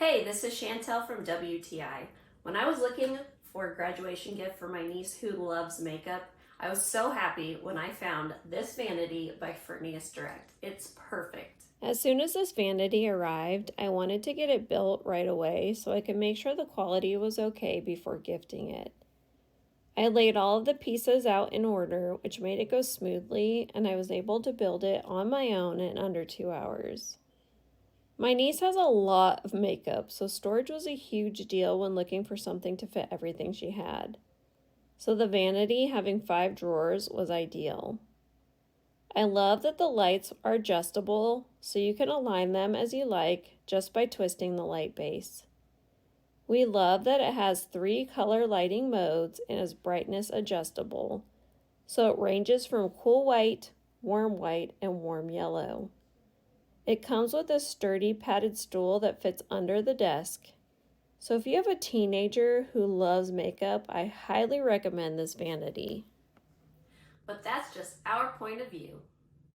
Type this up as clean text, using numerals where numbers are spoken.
Hey, this is Chantel from WTI. When I was looking for a graduation gift for my niece who loves makeup, I was so happy when I found this vanity by Furniouse Direct. It's perfect. As soon as this vanity arrived, I wanted to get it built right away so I could make sure the quality was okay before gifting it. I laid all of the pieces out in order, which made it go smoothly, and I was able to build it on my own in under 2 hours. My niece has a lot of makeup, so storage was a huge deal when looking for something to fit everything she had. So the vanity having 5 drawers was ideal. I love that the lights are adjustable, so you can align them as you like just by twisting the light base. We love that it has 3 color lighting modes and is brightness adjustable, so it ranges from cool white, and warm yellow. It comes with a sturdy padded stool that fits under the desk. So if you have a teenager who loves makeup, I highly recommend this vanity. But that's just our point of view.